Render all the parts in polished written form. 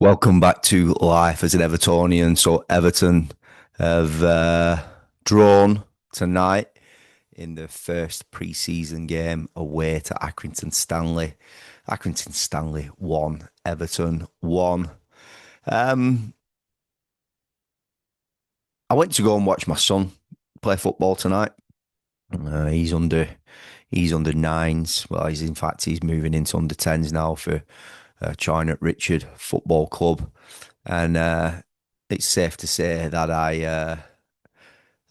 Welcome back to life as an Evertonian. So Everton have drawn tonight in the first pre-season game away to Accrington Stanley. Accrington Stanley won, Everton won. Um, I went to go and watch my son play football tonight. He's under nines. Well, he's moving into under tens now for China at Richard Football Club, and it's safe to say that I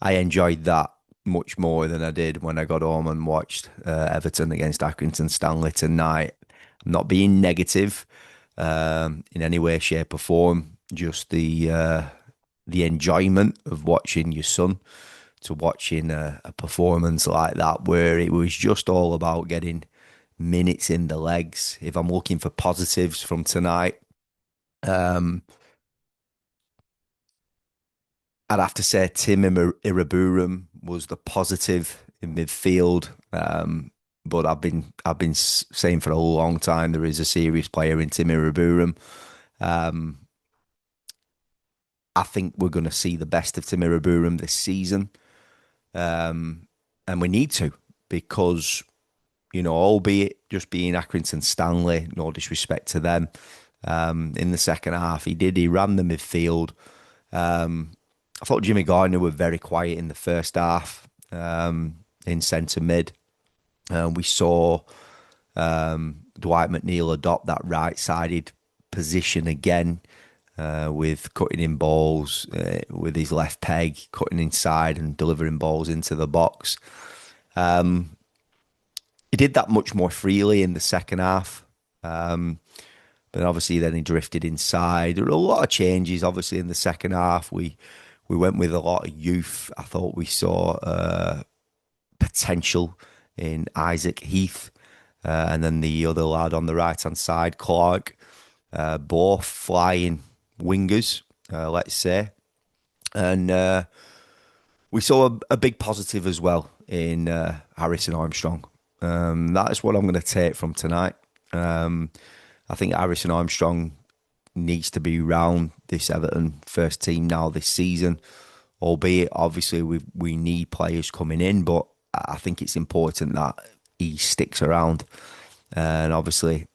enjoyed that much more than I did when I got home and watched Everton against Accrington Stanley tonight. I'm not being negative in any way, shape, or form. Just the enjoyment of watching your son to watching a performance like that, where it was just all about getting minutes in the legs. If I'm looking for positives from tonight, um, I'd have to say Tim Burham was the positive in midfield. But I've been saying for a long time there is a serious player in Timmy Burham. Um, I think we're going to see the best of Timmy Burham this season, um, and we need to because albeit just being Accrington Stanley, no disrespect to them. In the second half, he ran the midfield. Um, I thought Jimmy Gardner were very quiet in the first half in centre mid. We saw Dwight McNeil adopt that right-sided position again with cutting in balls with his left peg, cutting inside and delivering balls into the box. He did that much more freely in the second half. But obviously then he drifted inside. There were a lot of changes, obviously, in the second half. We went with a lot of youth. I thought we saw potential in Isaac Heath, and then the other lad on the right-hand side, Clark, both flying wingers, let's say. And we saw a big positive as well in Harrison Armstrong. That is what I'm going to take from tonight. I think Harrison Armstrong needs to be round this Everton first team now this season, albeit obviously we need players coming in, but I think it's important that he sticks around. And obviously,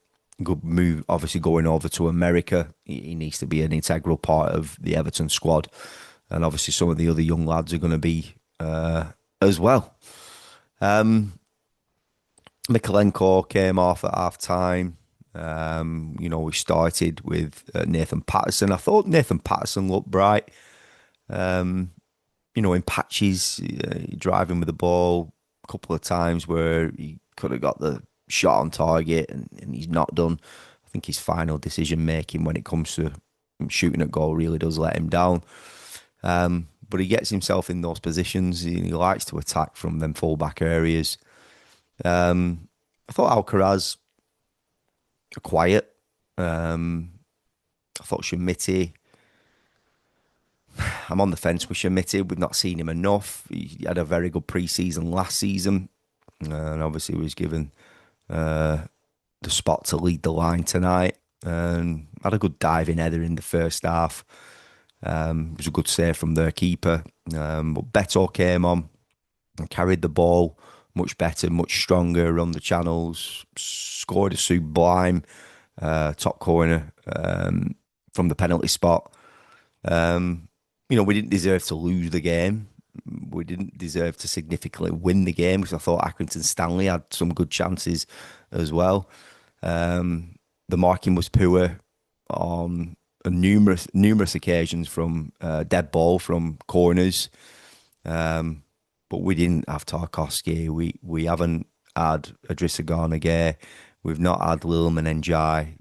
good move. Obviously, going over to America, he needs to be an integral part of the Everton squad, and obviously some of the other young lads are going to be as well. Um, Mikalenko came off at half time. We started with Nathan Patterson. I thought Nathan Patterson looked bright. Um, in patches, driving with the ball a couple of times where he could have got the shot on target and he's not done. I think his final decision making when it comes to shooting at goal really does let him down. But he gets himself in those positions. He likes to attack from them fullback areas. I thought Alcaraz quiet. I thought Shiti. I'm on the fence with Shiti. We've not seen him enough. He had a very good pre-season last season, and obviously was given the spot to lead the line tonight. And had a good diving header in the first half. It was a good save from their keeper. But Beto came on and carried the ball much better, much stronger on the channels. Scored a sublime top corner from the penalty spot. We didn't deserve to lose the game. We didn't deserve to significantly win the game because I thought Accrington Stanley had some good chances as well. The marking was poor on numerous occasions from dead ball from corners. But we didn't have Tarkovsky. We haven't had Idrissa Gana. We've not had Lilman Njai,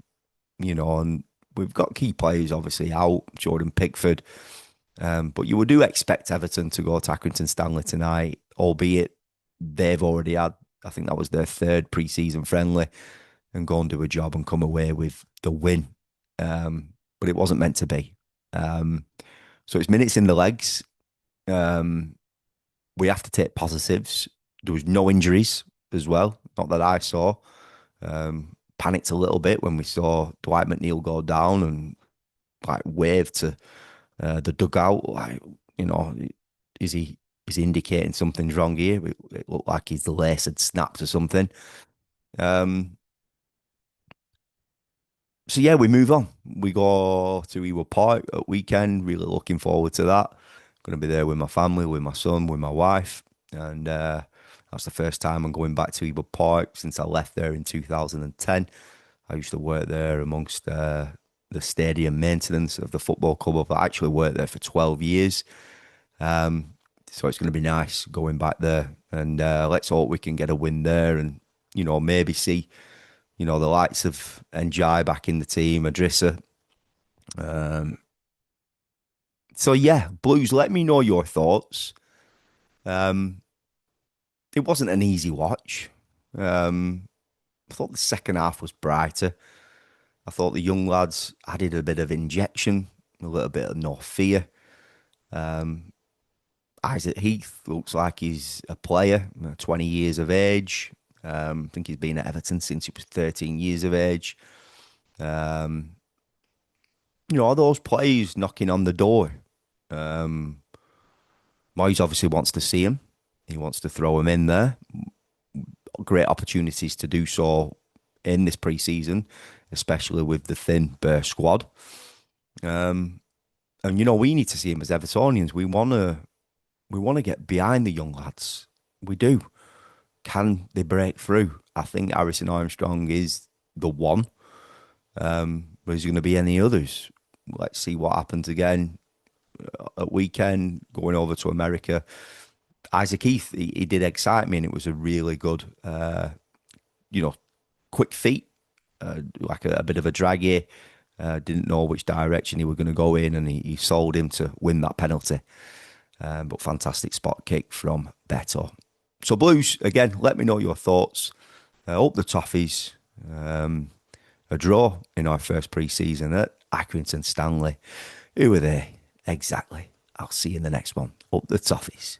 and we've got key players obviously out, Jordan Pickford. But you would do expect Everton to go to Accrington Stanley tonight, albeit they've already had, I think that was their third pre-season friendly, and go and do a job and come away with the win. But it wasn't meant to be. So it's minutes in the legs. We have to take positives. There was no injuries as well, not that I saw. Panicked a little bit when we saw Dwight McNeil go down, and like waved to the dugout. Like, you know, is he is he indicating something's wrong here? It looked like his lace had snapped or something. Um, so yeah, we move on. We go to Ewood Park at weekend. Really looking forward to that. Going to be there with my family, with my son, with my wife, and that's the first time I'm going back to Ewood Park since I left there in 2010. I used to work there amongst the stadium maintenance of the football club. I've actually worked there for 12 years. Um, so it's going to be nice going back there, and let's hope we can get a win there, and maybe see the likes of Njai back in the team, Adrissa. Um, so yeah, Blues. Let me know your thoughts. Um, it wasn't an easy watch. Um, I thought the second half was brighter. I thought the young lads added a bit of injection, a little bit of no fear. Um, Isaac Heath looks like he's a player, 20 years of age. I think he's been at Everton since he was 13 years of age. Um, those players knocking on the door. Um, Moyes obviously wants to see him. He wants to throw him in there. Great opportunities to do so in this pre-season, especially with the thin burst squad. Um, and we need to see him as Evertonians. We want to get behind the young lads. We do. Can they break through? I think Harrison Armstrong is the one. But is there going to be any others? Let's see what happens again at weekend, going over to America. Isaac Heath, he did excite me, and it was a really good, you know, quick feet, like a bit of a drag here. Didn't know which direction he was going to go in, and he sold him to win that penalty. But fantastic spot kick from Beto. So Blues, again, let me know your thoughts. Up the Toffees, a draw in our first pre-season at Accrington Stanley. Who are they? Exactly. I'll see you in the next one. Up the Toffees.